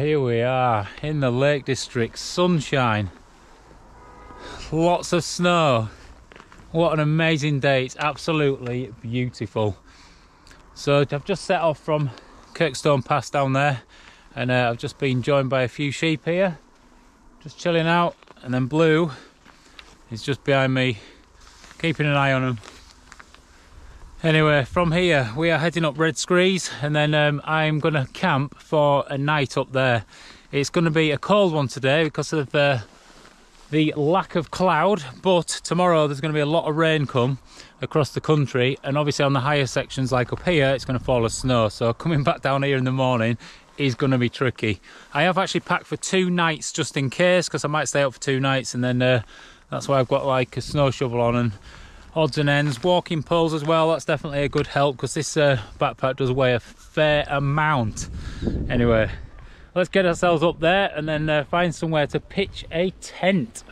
Here we are in the Lake District, sunshine, lots of snow. What an amazing day, it's absolutely beautiful. So I've just set off from Kirkstone Pass down there, and I've just been joined by a few sheep here, just chilling out, and then Blue is just behind me, keeping an eye on them. Anyway, from here we are heading up Red Screes, and then I'm going to camp for a night up there. It's going to be a cold one today because of the lack of cloud, but tomorrow there's going to be a lot of rain come across the country, and obviously on the higher sections like up here it's going to fall as snow, so coming back down here in the morning is going to be tricky. I have actually packed for 2 nights just in case, because I might stay up for 2 nights, and then that's why I've got like a snow shovel on and odds and ends, walking poles as well. That's definitely a good help because this backpack does weigh a fair amount. Anyway, let's get ourselves up there and then find somewhere to pitch a tent.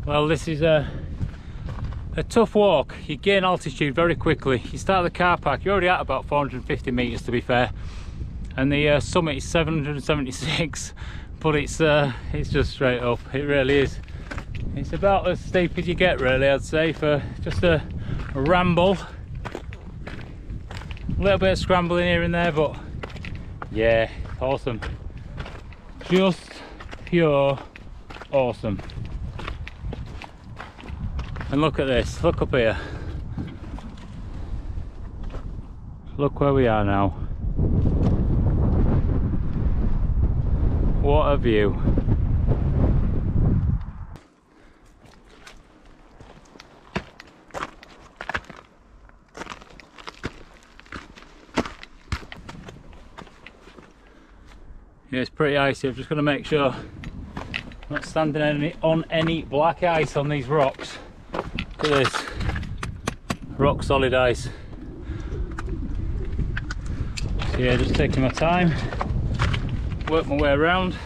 Well, this is a tough walk. You gain altitude very quickly. You start the car park, you're already at about 450 meters to be fair, and the summit is 776, but it's just straight up. It really is. It's about as steep as you get, really, I'd say, for just a ramble. A little bit of scrambling here and there, but yeah, awesome. Just pure awesome. And look at this, look up here. Look where we are now. What a view. Yeah, it's pretty icy. I'm just going to make sure I'm not standing on any black ice on these rocks. Look at this, rock solid ice. So yeah, just taking my time, work my way around.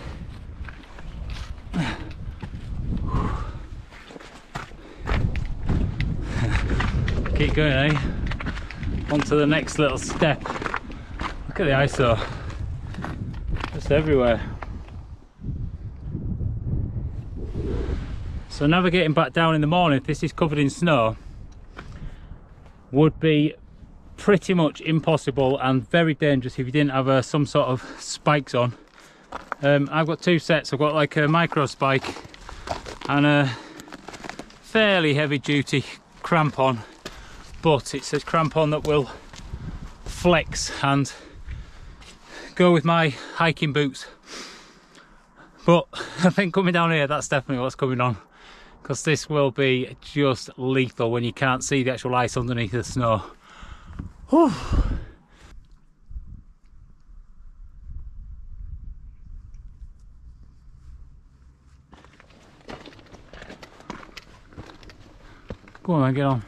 Keep going, eh? On to the next little step. Look at the ice though, just everywhere. So navigating back down in the morning, if this is covered in snow, would be pretty much impossible and very dangerous if you didn't have some sort of spikes on. I've got 2 sets. I've got like a micro spike and a fairly heavy duty crampon, but it's a crampon that will flex and go with my hiking boots. But I think coming down here, that's definitely what's coming on, because this will be just lethal when you can't see the actual ice underneath the snow. Whew. Go on then, get on.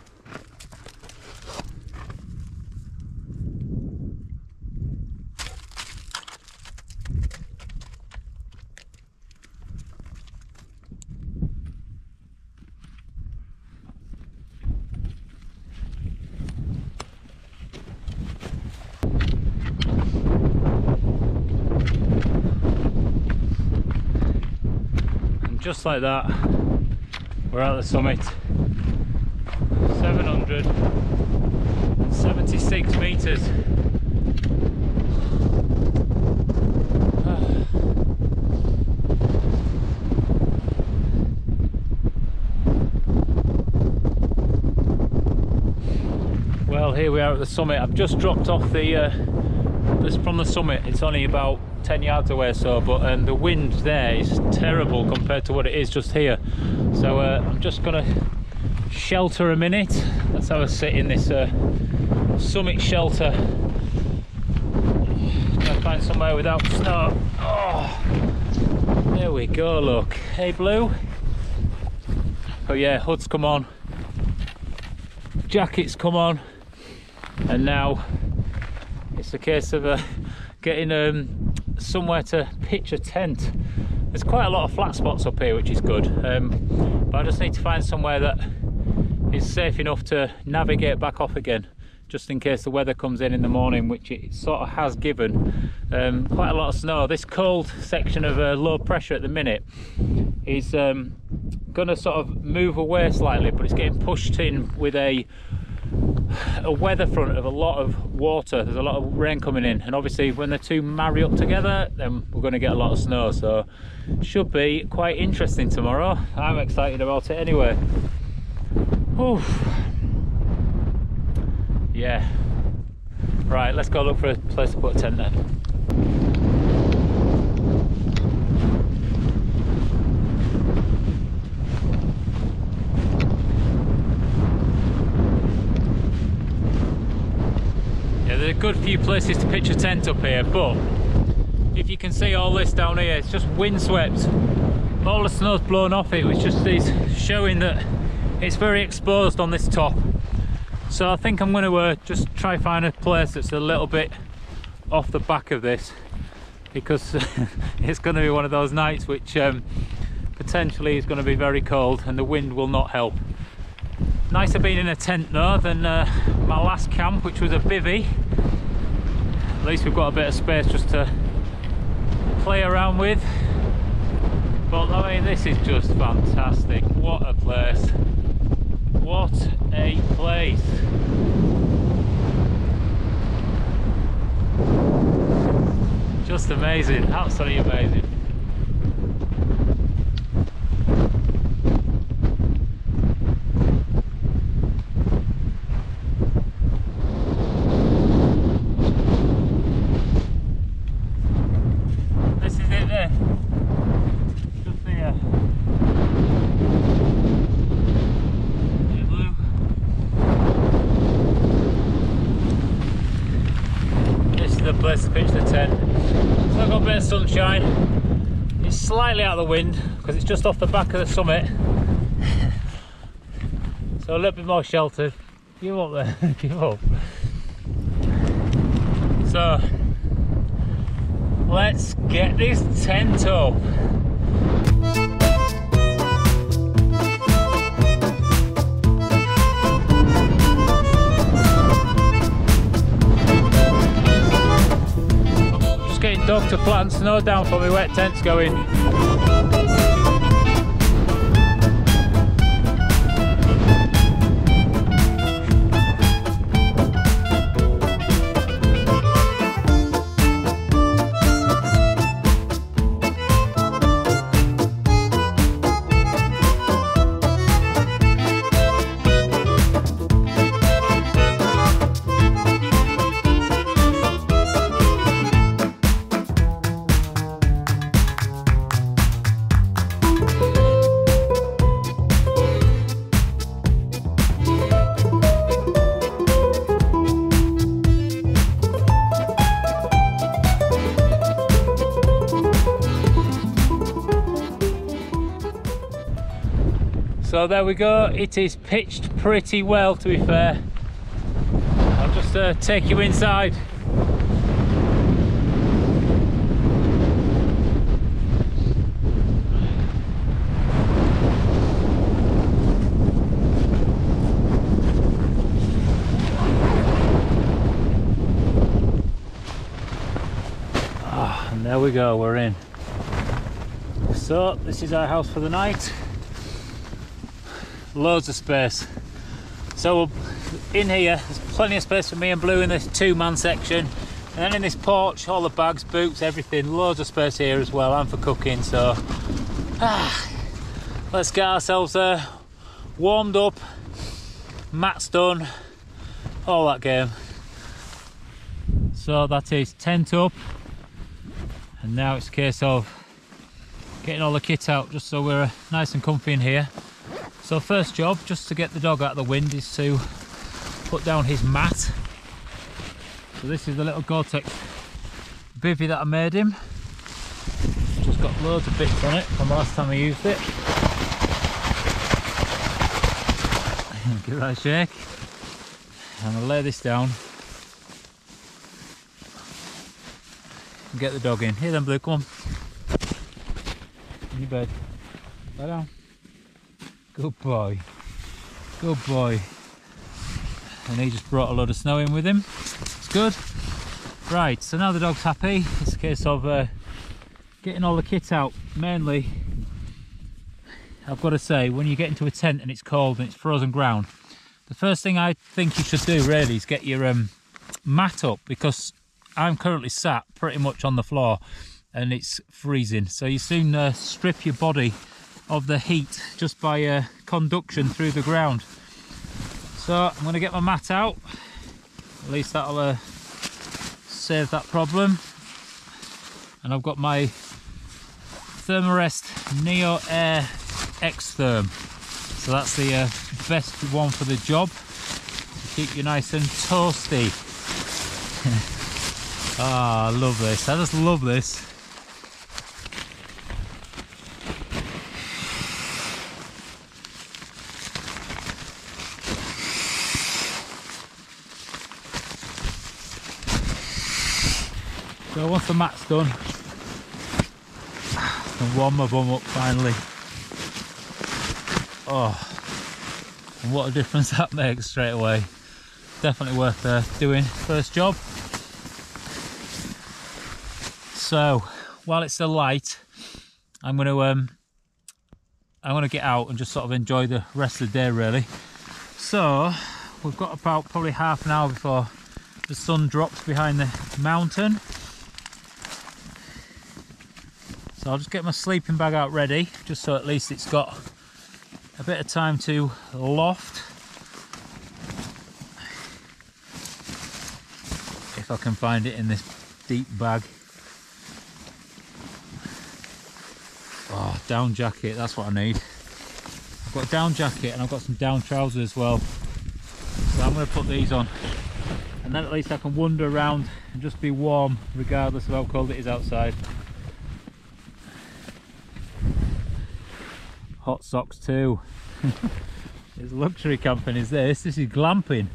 Just like that, we're at the summit. 776 meters. Well, here we are at the summit. I've just dropped off the Just from the summit, it's only about 10 yards away or so, but the wind there is terrible compared to what it is just here. So I'm just gonna shelter a minute. Let's have a sit in this summit shelter. Try to find somewhere without snow. Oh, there we go, look. Hey, Blue. Oh yeah, hoods come on, jackets come on, and now it's a case of getting somewhere to pitch a tent. There's quite a lot of flat spots up here, which is good, but I just need to find somewhere that is safe enough to navigate back off again, just in case the weather comes in the morning, which it sort of has given. Quite a lot of snow. This cold section of low pressure at the minute is going to sort of move away slightly, but it's getting pushed in with a weather front of a lot of water. There's a lot of rain coming in, and obviously when the two marry up together, then we're going to get a lot of snow. So should be quite interesting tomorrow. I'm excited about it anyway. Oof. Yeah, right, let's go look for a place to put a tent then. There's a good few places to pitch a tent up here, but if you can see all this down here, it's just windswept. All the snow's blown off it, which just is showing that it's very exposed on this top. So I think I'm going to just try find a place that's a little bit off the back of this, because it's going to be one of those nights which potentially is going to be very cold and the wind will not help. Nicer being in a tent though than my last camp, which was a bivvy. At least we've got a bit of space just to play around with. But I mean, this is just fantastic. What a place. What a place. Just amazing, absolutely amazing. Place to pitch the tent. So I've got a bit of sunshine. It's slightly out of the wind because it's just off the back of the summit. So a little bit more sheltered. Give up there, give up. So let's get this tent up. Getting Doug to flatten snow down for my wet tents going. So there we go, it is pitched pretty well, to be fair. I'll just take you inside. And there we go, we're in. So this is our house for the night. Loads of space. So in here there's plenty of space for me and Blue in this two-man section, and then in this porch all the bags, boots, everything, loads of space here as well, and for cooking. So let's get ourselves warmed up, mats done, all that game. So that is tent up, and now it's a case of getting all the kit out just so we're nice and comfy in here. So first job, just to get the dog out of the wind, is to put down his mat. So this is the little Gore-Tex bivvy that I made him. Just got loads of bits on it from the last time I used it. Give that a shake. I'm gonna lay this down and get the dog in. Here then, Blue, come on. In your bed. Lie down. Good boy. Good boy. And he just brought a load of snow in with him. It's good. Right, so now the dog's happy. It's a case of getting all the kit out. Mainly, I've got to say, when you get into a tent and it's cold and it's frozen ground, the first thing I think you should do really is get your mat up, because I'm currently sat pretty much on the floor and it's freezing. So you soon strip your body of the heat just by conduction through the ground. So I'm going to get my mat out. At least that'll save that problem. And I've got my Thermarest Neo Air X Therm. So that's the best one for the job, to keep you nice and toasty. Ah, I love this. I just love this. So once the mat's done, I can warm my bum up finally. Oh, and what a difference that makes straight away. Definitely worth doing. First job. So while it's still light, I'm going to get out and just sort of enjoy the rest of the day really. So we've got about probably half an hour before the sun drops behind the mountain. So I'll just get my sleeping bag out ready, just so at least it's got a bit of time to loft. If I can find it in this deep bag. Oh, down jacket, that's what I need. I've got a down jacket and I've got some down trousers as well. So I'm going to put these on. And then at least I can wander around and just be warm regardless of how cold it is outside. Hot socks too. It's luxury camping is this. This is glamping.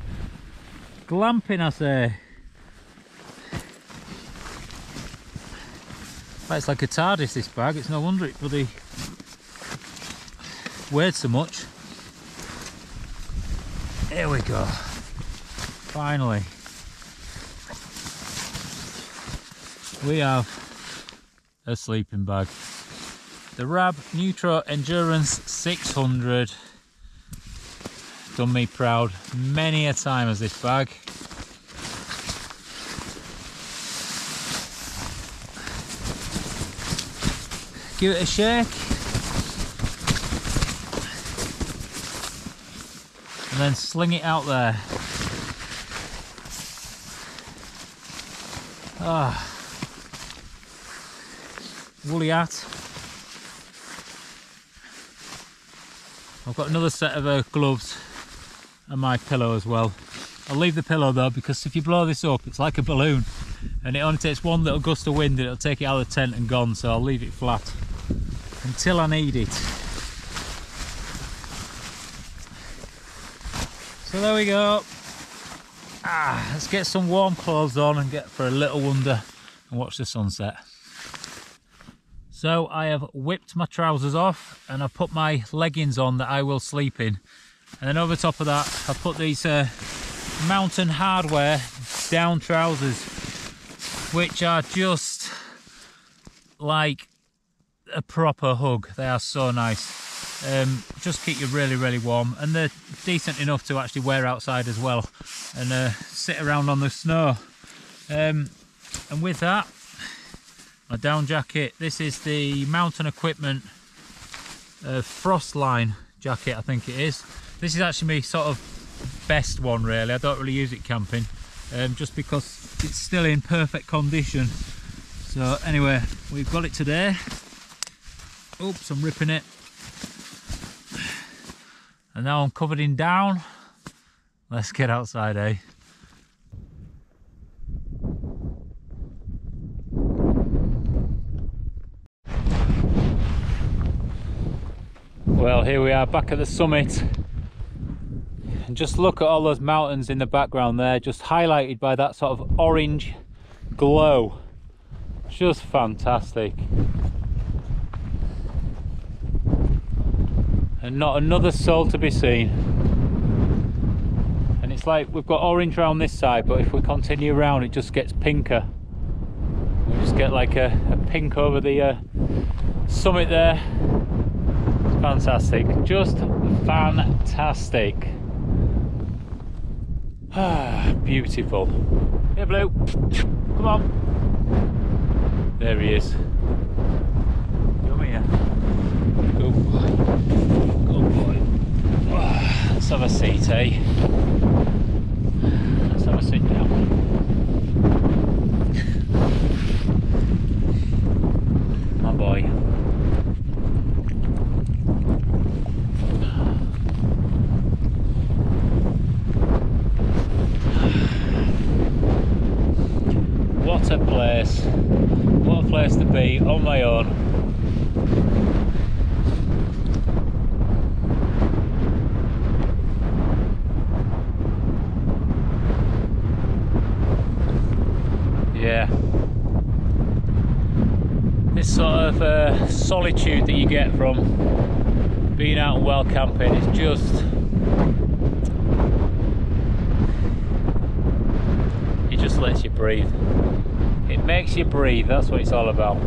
Glamping, I say. It's like a TARDIS, this bag. It's no wonder it bloody weighed so much. Here we go. Finally. We have a sleeping bag. The Rab Neutro Endurance 600. Done me proud many a time as this bag. Give it a shake. And then sling it out there. Ah. Woolly hat. I've got another set of gloves and my pillow as well. I'll leave the pillow though, because if you blow this up it's like a balloon and it only takes one little gust of wind and it'll take it out of the tent and gone, so I'll leave it flat until I need it. So there we go. Let's get some warm clothes on and get for a little wander and watch the sunset. So I have whipped my trousers off and I've put my leggings on that I will sleep in. And then over top of that I've put these Mountain Hardwear down trousers, which are just like a proper hug. They are so nice. Just keep you really, really warm, and they're decent enough to actually wear outside as well and sit around on the snow. And with that, my down jacket. This is the Mountain Equipment Frostline jacket, I think it is. This is actually my sort of best one really. I don't really use it camping, just because it's still in perfect condition. So anyway, we've got it today. Oops, I'm ripping it. And now I'm covered in down. Let's get outside, eh? Well, here we are back at the summit. And just look at all those mountains in the background there, just highlighted by that sort of orange glow. Just fantastic. And not another soul to be seen. And it's like we've got orange around this side, but if we continue around it just gets pinker. We just get like a pink over the summit there. It's fantastic, just fantastic. Ah, beautiful. Here, Blue, come on. There he is. Come here. Good boy. Good boy. Ah, let's have a seat, eh? Let's have a sit down. My boy. What a place. What a place to be on my own. Yeah. This sort of solitude that you get from being out and wild camping is just... it just lets you breathe. It makes you breathe, that's what it's all about.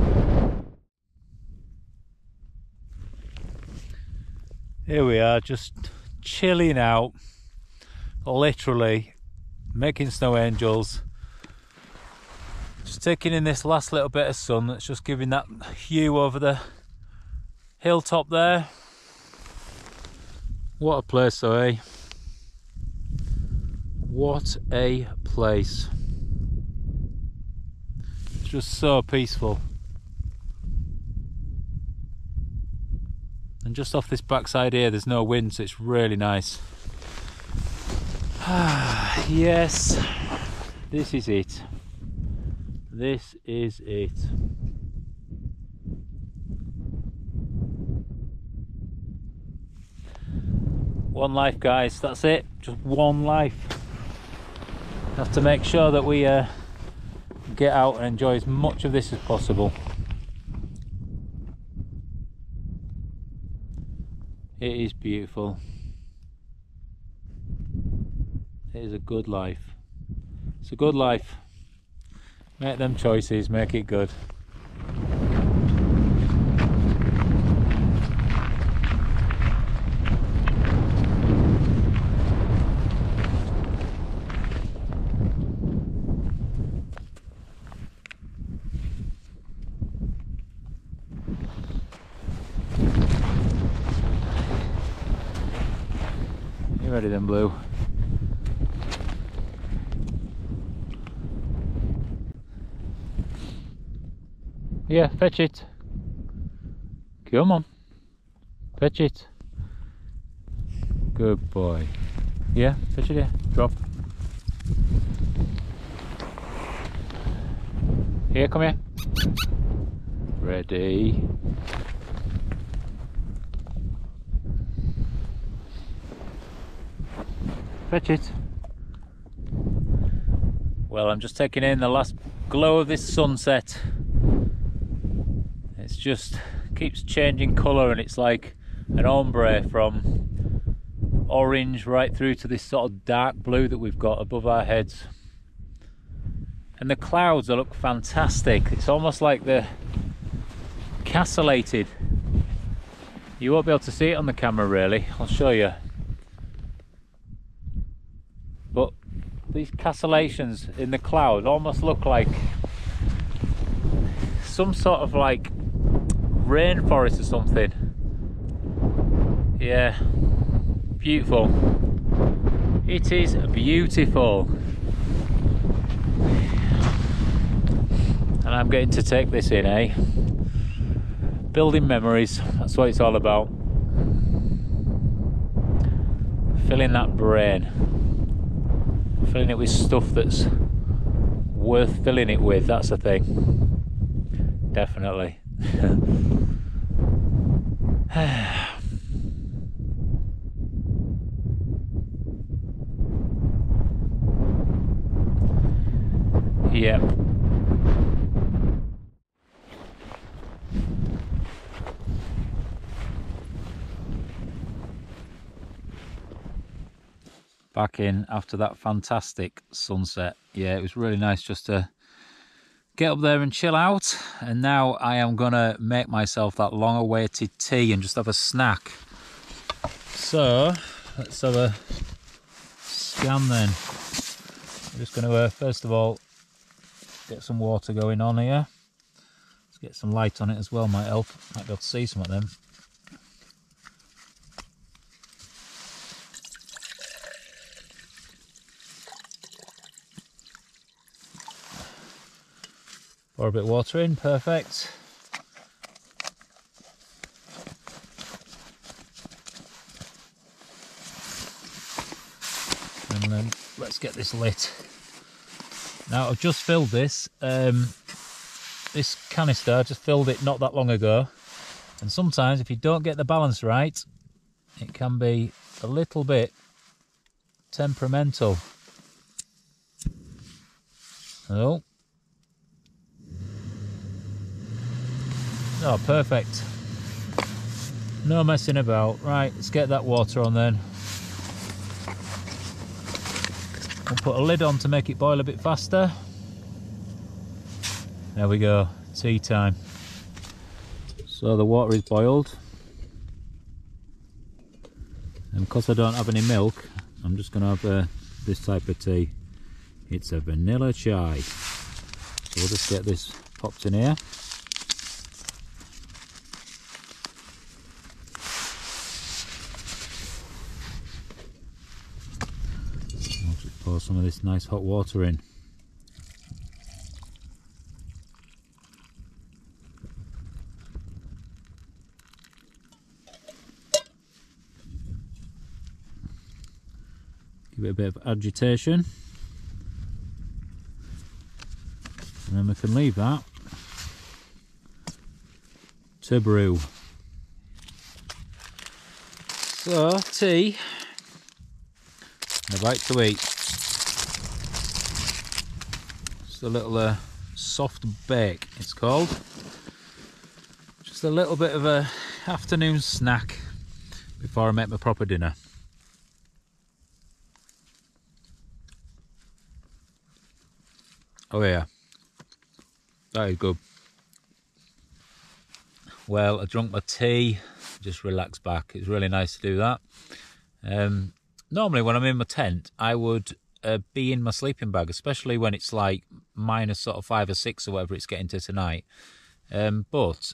Here we are, just chilling out, literally making snow angels. Just taking in this last little bit of sun that's just giving that hue over the hilltop there. What a place though, eh? What a place. Just so peaceful. And just off this backside here there's no wind, so it's really nice. Ah, yes, this is it. This is it. One life, guys, that's it, just one life. Have to make sure that we get out and enjoy as much of this as possible. It is beautiful. It is a good life. It's a good life. Make them choices, make it good. You ready then, Blue? Yeah, fetch it. Come on. Fetch it. Good boy. Yeah, fetch it here. Drop. Here, come here. Ready. Fetch it. Well, I'm just taking in the last glow of this sunset. It's just keeps changing colour, and it's like an ombre from orange right through to this sort of dark blue that we've got above our heads. And the clouds, they look fantastic. It's almost like they're castellated. You won't be able to see it on the camera really, I'll show you. But these castellations in the cloud almost look like some sort of like rainforest or something. Yeah, beautiful. It is beautiful. time getting to take this in, eh? Building memories, that's what it's all about. Filling that brain. Filling it with stuff that's worth filling it with, that's the thing. Definitely. Yep. Back in after that fantastic sunset. Yeah, it was really nice just to get up there and chill out. And now I am gonna make myself that long awaited tea and just have a snack. So let's have a scan then. I'm just gonna first of all get some water going on here. Let's get some light on it as well, might help. Might be able to see some of them. Pour a bit of water in, perfect. And then let's get this lit. Now I've just filled this. This canister, I just filled it not that long ago. And sometimes if you don't get the balance right, it can be a little bit temperamental. Oh. Oh, perfect. No messing about. Right, let's get that water on then. We'll put a lid on to make it boil a bit faster. There we go, tea time. So the water is boiled. And because I don't have any milk, I'm just going to have this type of tea. It's a vanilla chai. So we'll just get this popped in here. Pour some of this nice hot water in. Give it a bit of agitation. And then we can leave that to brew. So, tea and a bite to eat. A little soft bake it's called. Just a little bit of a afternoon snack before I make my proper dinner. Oh yeah, that is good. Well, I drunk my tea, just relaxed back. It's really nice to do that. Normally when I'm in my tent I would be in my sleeping bag, especially when it's like minus sort of 5 or 6 or whatever it's getting to tonight. But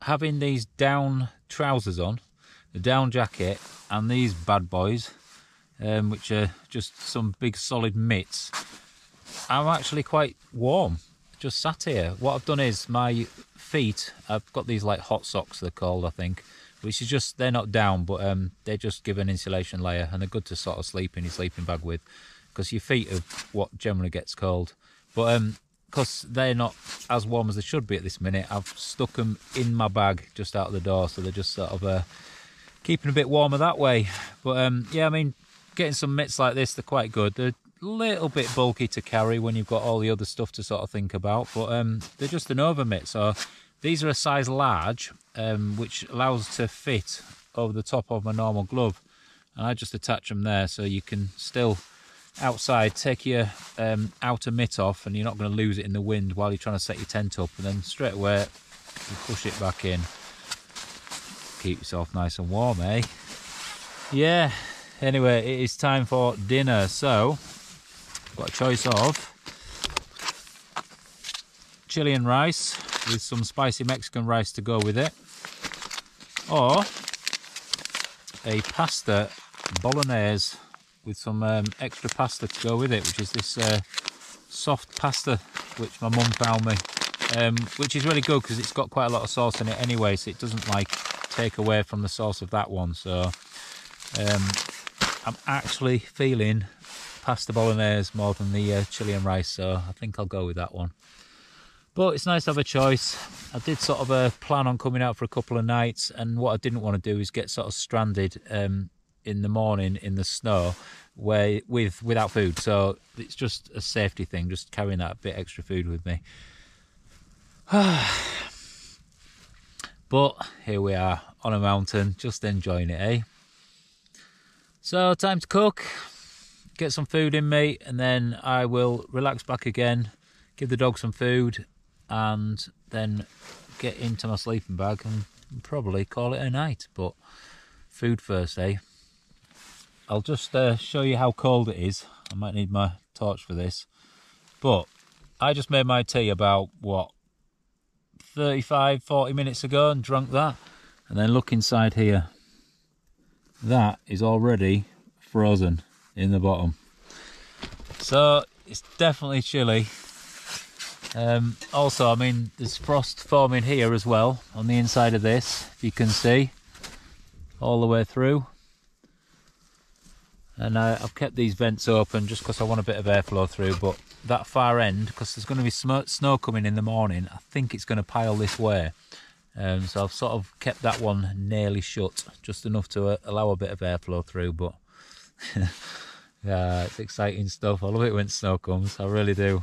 having these down trousers on, the down jacket, and these bad boys, which are just some big solid mitts, I'm actually quite warm. Just sat here. What I've done is my feet, I've got these like hot socks they're called, I think, which is just, they're not down, but they just give an insulation layer, and they're good to sort of sleep in your sleeping bag with, because your feet are what generally gets cold. But because they're not as warm as they should be at this minute, I've stuck them in my bag just out of the door, so they're just sort of keeping a bit warmer that way. But yeah, I mean, getting some mitts like this, they're quite good. They're a little bit bulky to carry when you've got all the other stuff to sort of think about, but they're just an over mitt. So these are a size large, which allows to fit over the top of my normal glove, and I just attach them there so you can still outside take your outer mitt off, and you're not going to lose it in the wind while you're trying to set your tent up, and then straight away you push it back in. Keep yourself nice and warm, eh? Yeah, anyway, it is time for dinner. So I've got a choice of Chilean rice with some spicy Mexican rice to go with it, or a pasta bolognese with some extra pasta to go with it, which is this soft pasta, which my mum found me, which is really good because it's got quite a lot of sauce in it anyway, so it doesn't like take away from the sauce of that one. So I'm actually feeling pasta bolognese more than the chili and rice, so I think I'll go with that one. But it's nice to have a choice. I did sort of plan on coming out for a couple of nights, and what I didn't want to do is get sort of stranded in the morning in the snow without food. So it's just a safety thing, just carrying that bit extra food with me. But here we are on a mountain, just enjoying it, eh? So time to cook, get some food in me, and then I will relax back again, give the dog some food, and then get into my sleeping bag and probably call it a night. But food first, eh? I'll just show you how cold it is. I might need my torch for this. But I just made my tea about, what, 35-40 minutes ago, and drunk that. And then look inside here. That is already frozen in the bottom. So it's definitely chilly. Also, I mean, there's frost forming here as well on the inside of this, if you can see, all the way through. And I've kept these vents open just because I want a bit of airflow through, but that far end, because there's going to be snow coming in the morning, I think it's going to pile this way. So I've sort of kept that one nearly shut, just enough to allow a bit of airflow through. But yeah, it's exciting stuff. I love it when snow comes, I really do.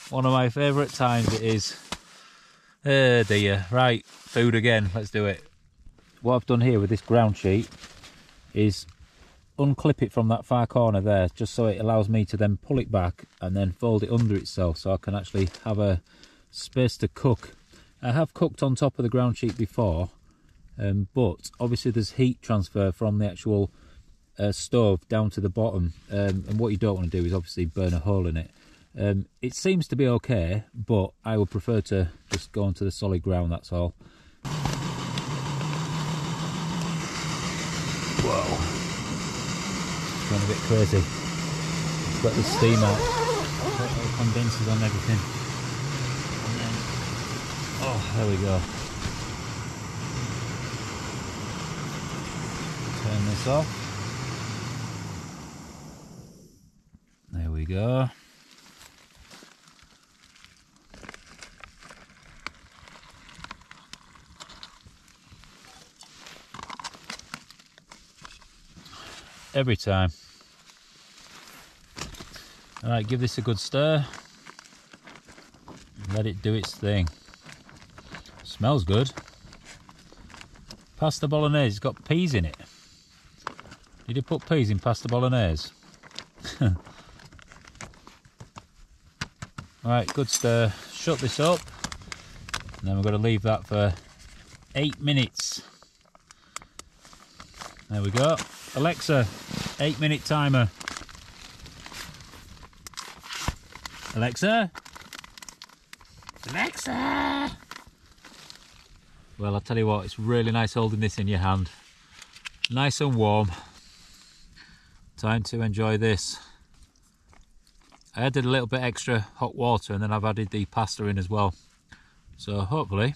One of my favourite times it is. Oh dear. Right, food again, let's do it. What I've done here with this ground sheet is unclip it from that far corner there, just so it allows me to then pull it back and then fold it under itself, so I can actually have a space to cook. I have cooked on top of the ground sheet before, but obviously there's heat transfer from the actual stove down to the bottom, and what you don't want to do is obviously burn a hole in it. It seems to be okay, but I would prefer to just go onto the solid ground, that's all. Whoa. Going a bit crazy. It's got the steam out. Got all condensers on everything. And then, oh, there we go. Turn this off. There we go. Every time. Alright, give this a good stir. Let it do its thing. Smells good. Pasta bolognese, it's got peas in it. Did you put peas in pasta bolognese? Alright, good stir. Shut this up. And then we're going to leave that for 8 minutes. There we go. Alexa, 8-minute timer. Alexa? Alexa! Well, I'll tell you what, it's really nice holding this in your hand. Nice and warm. Time to enjoy this. I added a little bit extra hot water, and then I've added the pasta in as well. So hopefully,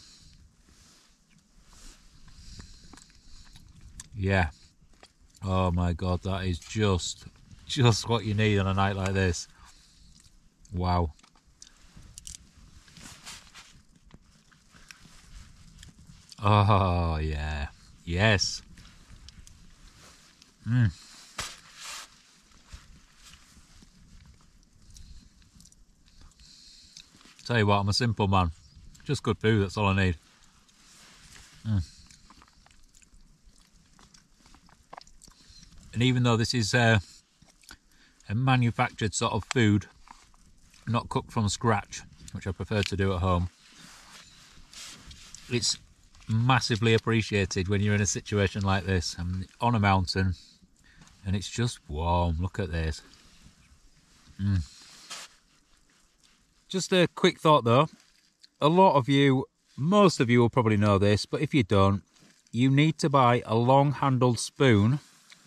yeah. Oh my god, that is just what you need on a night like this. Wow. Oh yeah, yes. Tell you what, I'm a simple man. Just good food, that's all I need. And even though this is a manufactured sort of food, not cooked from scratch, which I prefer to do at home, it's massively appreciated when you're in a situation like this. I'm on a mountain and it's just warm. Look at this. Just a quick thought though. A lot of you, most of you will probably know this, but if you don't, you need to buy a long-handled spoon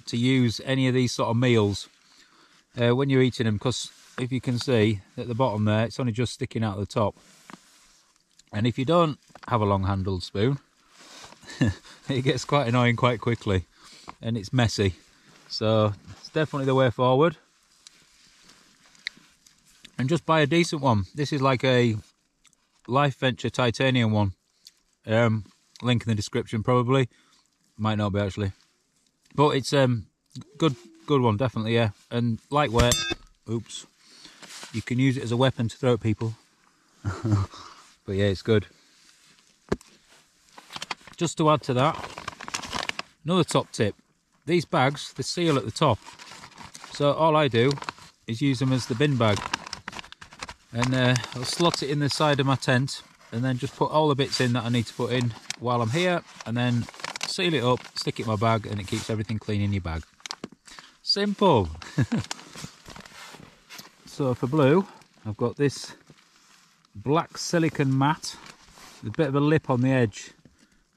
to use any of these sort of meals when you're eating them, because if you can see at the bottom there, it's only just sticking out the top. And if you don't have a long handled spoon, it gets quite annoying quite quickly and it's messy. So it's definitely the way forward. And just buy a decent one. This is like a Life Venture titanium one. Link in the description probably. Might not be actually. But it's good one, definitely, yeah. And lightweight. Oops. You can use it as a weapon to throw at people. But yeah, it's good. Just to add to that, another top tip. These bags, they seal at the top. So all I do is use them as the bin bag. And I'll slot it in the side of my tent and then just put all the bits in that I need to put in while I'm here, and then seal it up, stick it in my bag, and it keeps everything clean in your bag. Simple. So for blue, I've got this black silicone mat with a bit of a lip on the edge.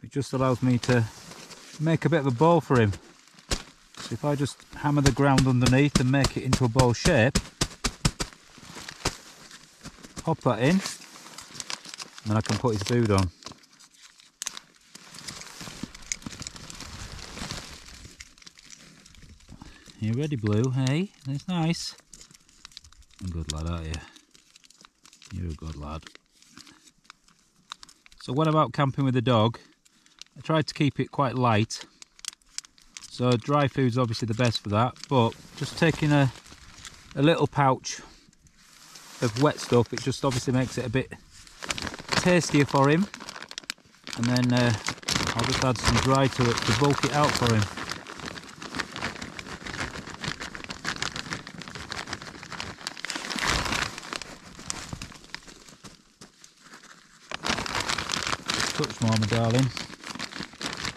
It just allows me to make a bit of a bowl for him. So if I just hammer the ground underneath and make it into a bowl shape, pop that in, and then I can put his food on. You ready, Blue? Hey, that's nice. You're a good lad, aren't you? You're a good lad. So when I'm out camping with the dog, I try to keep it quite light. So dry food's obviously the best for that, but just taking a little pouch of wet stuff, it just obviously makes it a bit tastier for him. And then I'll just add some dry to it to bulk it out for him. Touch more, my darling.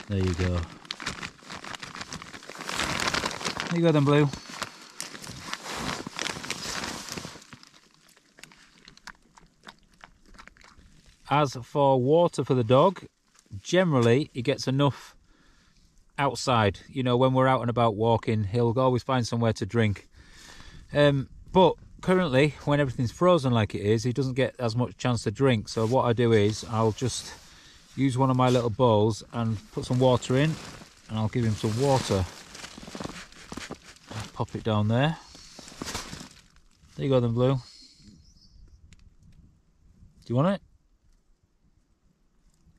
There you go. There you go then, Blue. As for water for the dog, generally he gets enough outside. You know, when we're out and about walking, he'll always find somewhere to drink. But currently, when everything's frozen like it is, he doesn't get as much chance to drink. So what I do is, I'll just use one of my little bowls and put some water in, and I'll give him some water. I'll pop it down there. There you go then, Blue. Do you want it?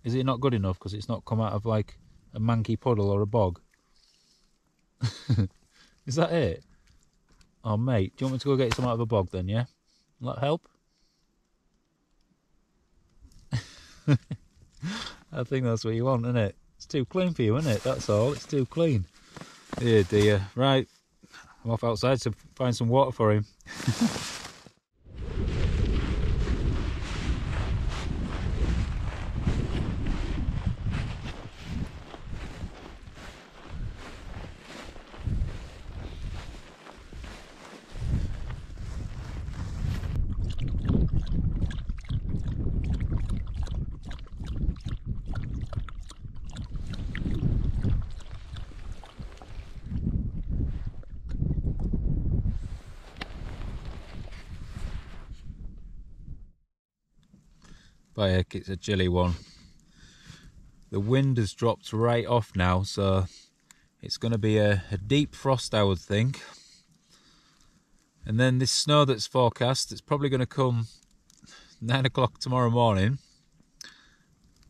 Is it not good enough because it's not come out of like a manky puddle or a bog? Is that it? Oh mate, do you want me to go get some out of a bog then, yeah? Will that help? I think that's what you want, isn't it? It's too clean for you, isn't it? That's all, it's too clean. Dear dear. Right, I'm off outside to find some water for him. By heck, it's a chilly one. The wind has dropped right off now, so it's going to be a deep frost, I would think. And then this snow that's forecast, it's probably going to come 9 o'clock tomorrow morning,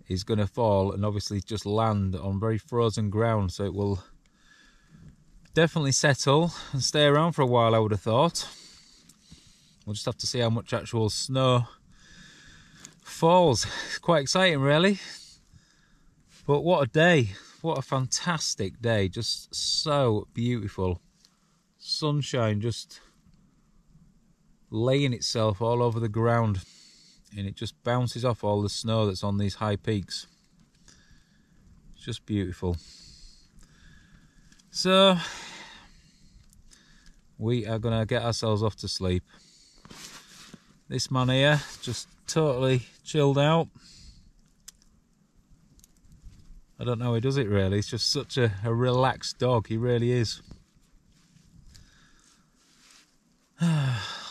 is going to fall and obviously just land on very frozen ground, so it will definitely settle and stay around for a while, I would have thought. We'll just have to see how much actual snow falls. It's quite exciting, really. But what a day. What a fantastic day. Just so beautiful. Sunshine just laying itself all over the ground, and it just bounces off all the snow that's on these high peaks. It's just beautiful. So we are going to get ourselves off to sleep. This man here just totally chilled out. I don't know how he does it, really. He's just such a relaxed dog. He really is.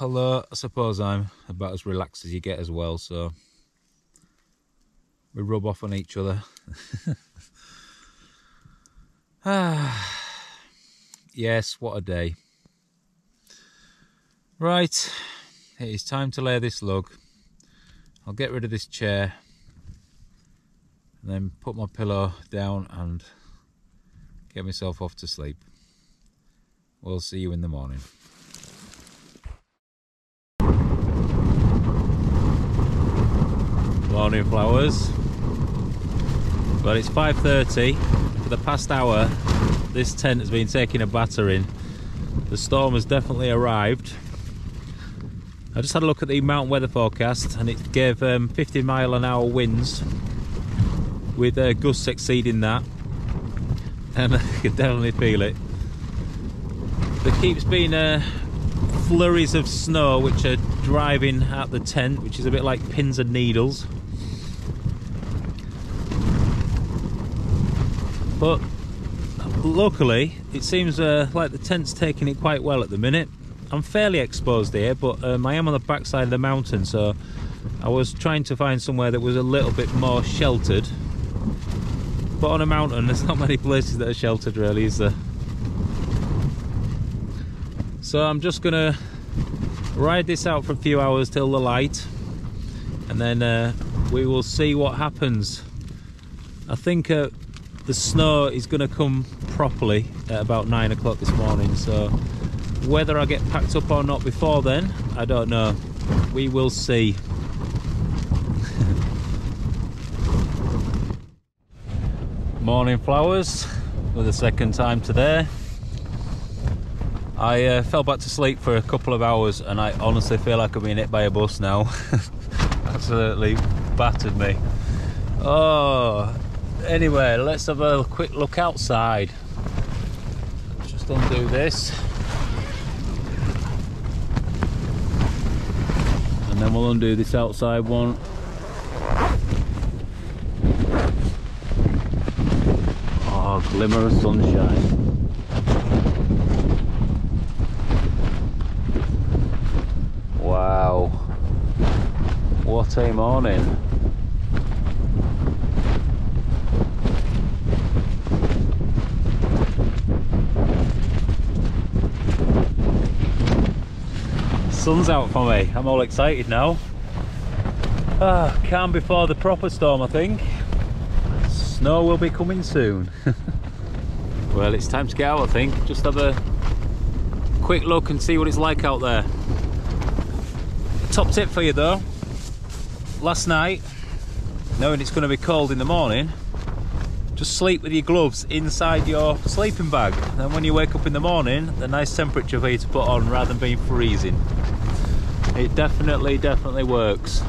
although I suppose I'm about as relaxed as you get as well, so we rub off on each other. Yes, what a day. Right, it is time to lay this lug. I'll get rid of this chair and then put my pillow down and get myself off to sleep. We'll see you in the morning. Morning, flowers. Well, it's 5:30. For the past hour, this tent has been taking a battering. The storm has definitely arrived. I just had a look at the mountain weather forecast and it gave 50-mile-an-hour winds with gusts exceeding that, and I can definitely feel it. There keeps being flurries of snow which are driving at the tent, which is a bit like pins and needles. But luckily it seems like the tent's taking it quite well at the minute. I'm fairly exposed here, but I am on the backside of the mountain, so I was trying to find somewhere that was a little bit more sheltered. But on a mountain there's not many places that are sheltered really, is there? So I'm just gonna ride this out for a few hours till the light, and then we will see what happens. I think the snow is going to come properly at about 9 o'clock this morning, so whether I get packed up or not before then, I don't know. We will see. Morning, flowers, for the second time today. I fell back to sleep for a couple of hours and I honestly feel like I'm being hit by a bus now. Absolutely battered me. Oh, anyway, let's have a quick look outside. Just undo this. And then we'll undo this outside one. Oh, glimmer of sunshine. Wow, what a morning. Sun's out for me, I'm all excited now. Calm before the proper storm, I think. Snow will be coming soon. Well, it's time to get out, I think. Just have a quick look and see what it's like out there. Top tip for you though, last night, knowing it's going to be cold in the morning, just sleep with your gloves inside your sleeping bag. Then when you wake up in the morning, a nice temperature for you to put on rather than being freezing. It definitely works.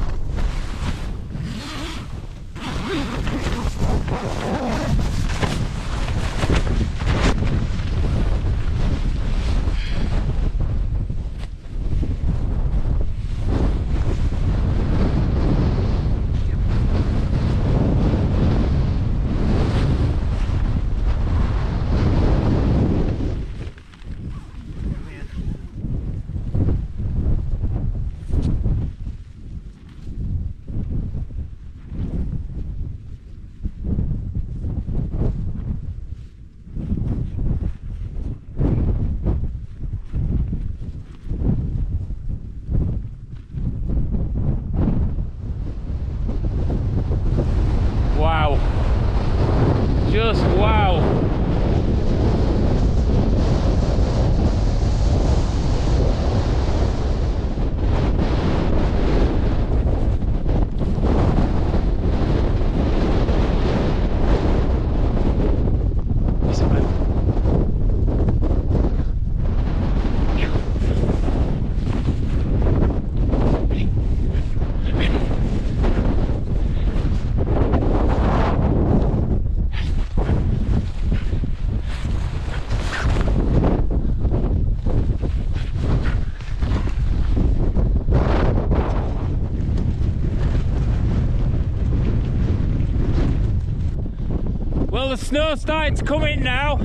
Wow, just wow. Well, the snow's starting to come in now.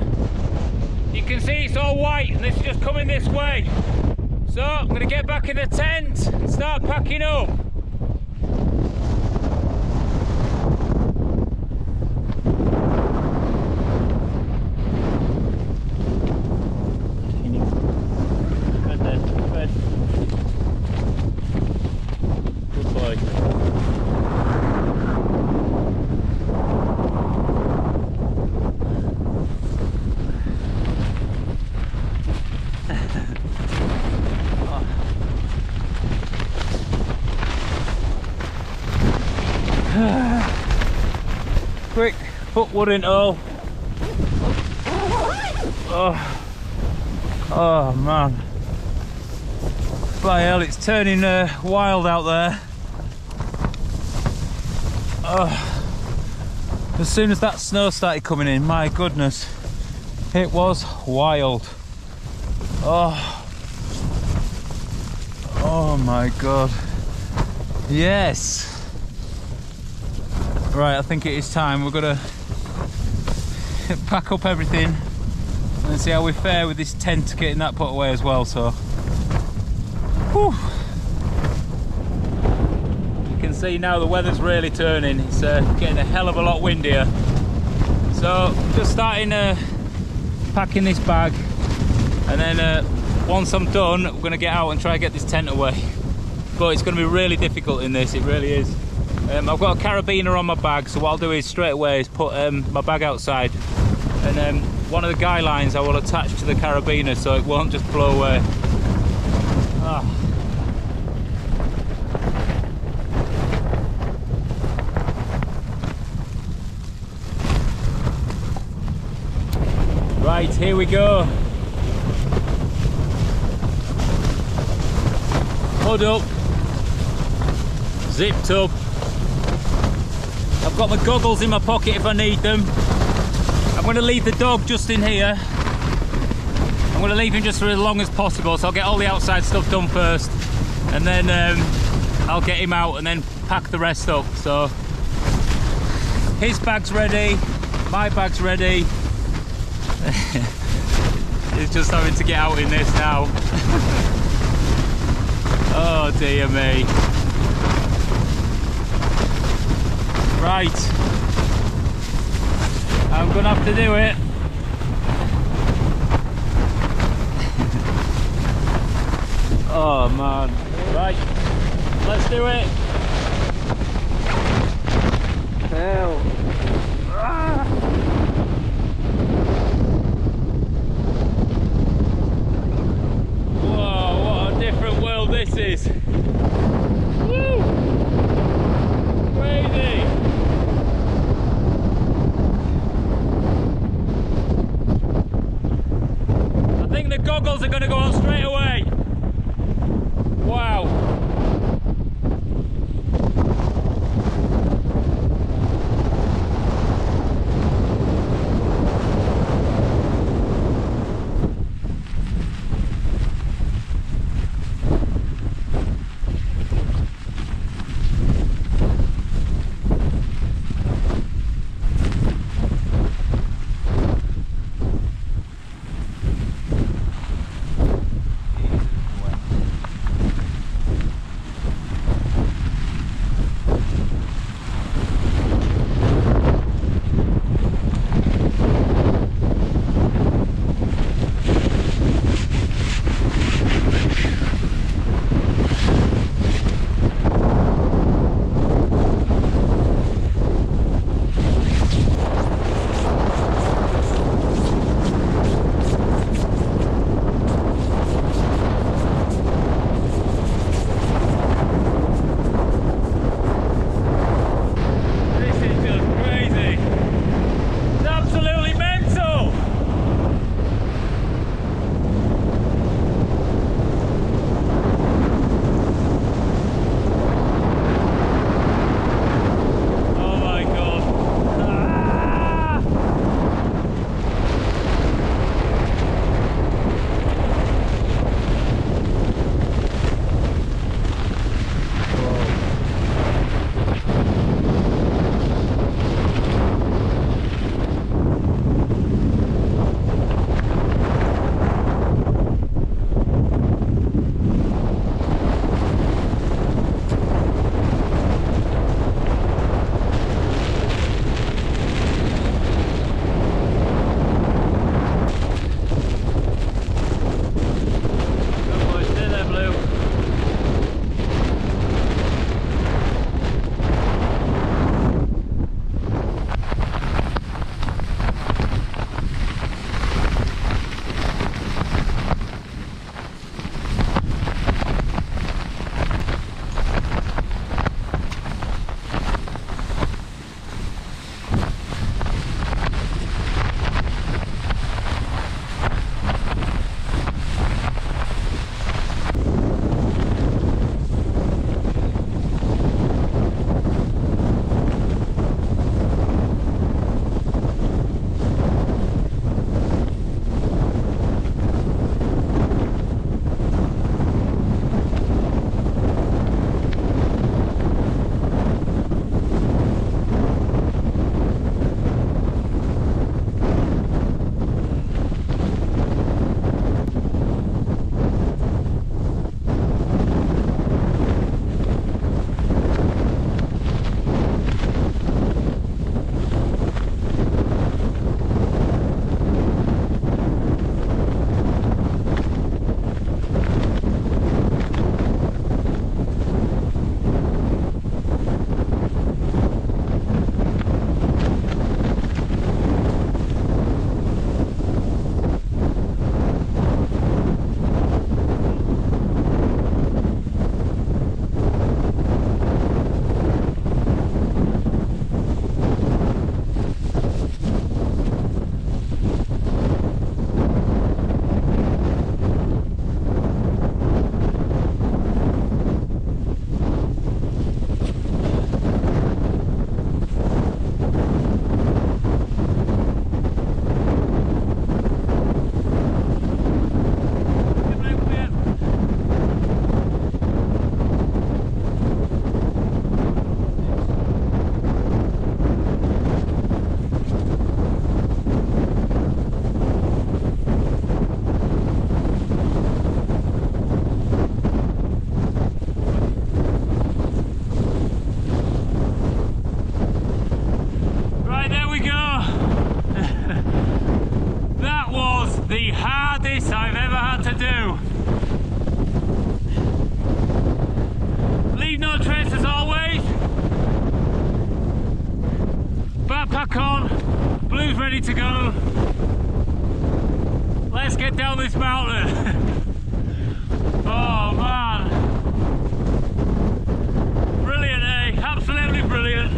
You can see it's all white and it's just coming this way. So I'm going to get back in the tent and start packing up. Good boy. Quick, put wood in all. Oh man. By hell, it's turning wild out there. As soon as that snow started coming in, my goodness, it was wild. Oh my god. Yes. Right, I think it is time. We're gonna pack up everything and see how we fare with this tent, getting that put away as well. So, whew. You can see now the weather's really turning. It's getting a hell of a lot windier. So, just starting packing this bag, and then once I'm done, we're gonna get out and try and get this tent away. But it's gonna be really difficult in this. It really is. I've got a carabiner on my bag, so what I'll do is straight away is put my bag outside, and one of the guy lines I will attach to the carabiner so it won't just blow away. Right, here we go. Hood up, zipped up. I've got my goggles in my pocket if I need them. I'm going to leave the dog just in here. I'm going to leave him just for as long as possible, so I'll get all the outside stuff done first, and then I'll get him out and then pack the rest up. So his bag's ready, my bag's ready. He's just having to get out in this now. Oh dear me. Right, I'm gonna have to do it. Oh man. Right, let's do it. Hell. Whoa, what a different world this is. Woo! Crazy. I think the goggles are going to go on straight away. Wow. ready to go. Let's get down this mountain. Oh man. Brilliant, eh? Absolutely brilliant.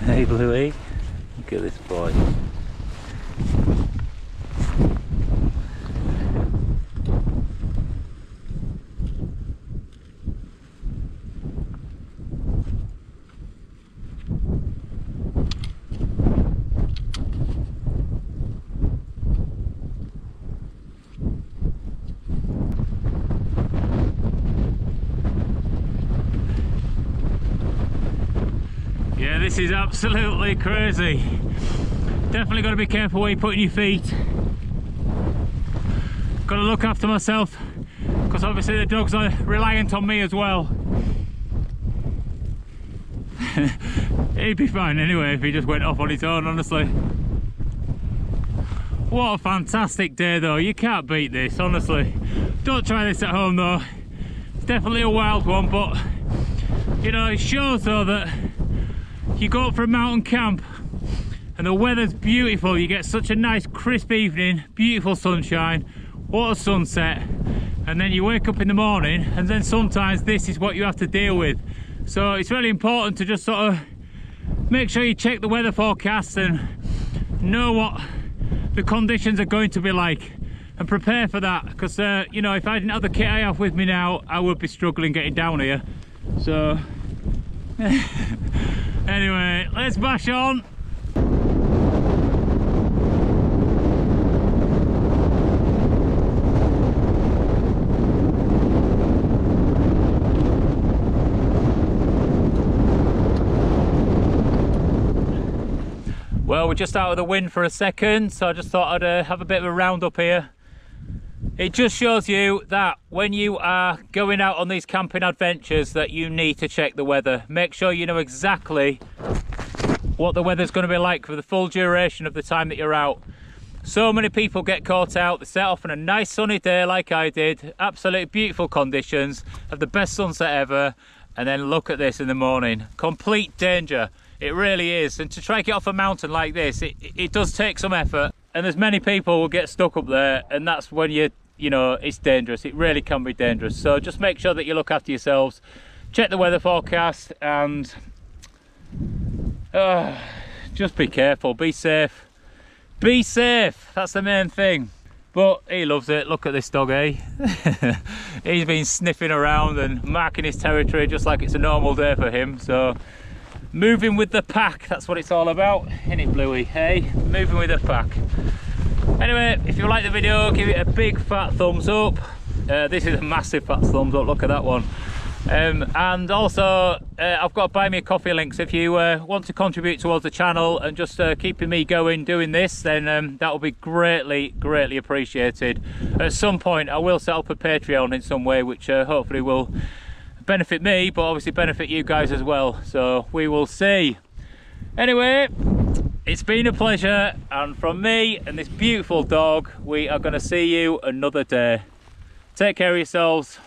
Hey Bluey, look at this boy. Yeah, this is absolutely crazy. Definitely got to be careful where you're putting your feet. Got to look after myself because obviously the dogs are reliant on me as well. He'd be fine anyway if he just went off on his own, honestly. What a fantastic day though, you can't beat this, honestly. Don't try this at home though. It's definitely a wild one, but you know, it shows though that you go up for a mountain camp and the weather's beautiful. You get such a nice crisp evening, beautiful sunshine, what a sunset, and then you wake up in the morning and then sometimes this is what you have to deal with. So it's really important to just sort of make sure you check the weather forecast and know what the conditions are going to be like and prepare for that, because you know, if I didn't have the kit I have with me now, I would be struggling getting down here. So anyway, let's bash on. Well, we're just out of the wind for a second, so I just thought I'd have a bit of a round up here. It just shows you that when you are going out on these camping adventures that you need to check the weather. Make sure you know exactly what the weather's going to be like for the full duration of the time that you're out. So many people get caught out. They set off on a nice sunny day like I did, absolutely beautiful conditions, have the best sunset ever, and then look at this in the morning. Complete danger, it really is. And to try to get off a mountain like this, it does take some effort, and there's many people who get stuck up there, and that's when you know, it's dangerous. It really can be dangerous. So just make sure that you look after yourselves, check the weather forecast, and just be careful, be safe. Be safe, that's the main thing. But he loves it. Look at this dog, eh? He's been sniffing around and marking his territory just like it's a normal day for him. So moving with the pack, that's what it's all about, isn't it, Bluey? Hey, moving with the pack. Anyway, if you like the video, give it a big fat thumbs up. This is a massive fat thumbs up, look at that one. And also I've got buy me a coffee links. If you want to contribute towards the channel and just keeping me going doing this, then that will be greatly appreciated. At some point I will set up a Patreon in some way, which hopefully will benefit me, but obviously benefit you guys as well, so we will see. Anyway, it's been a pleasure, and from me and this beautiful dog, we are going to see you another day. Take care of yourselves.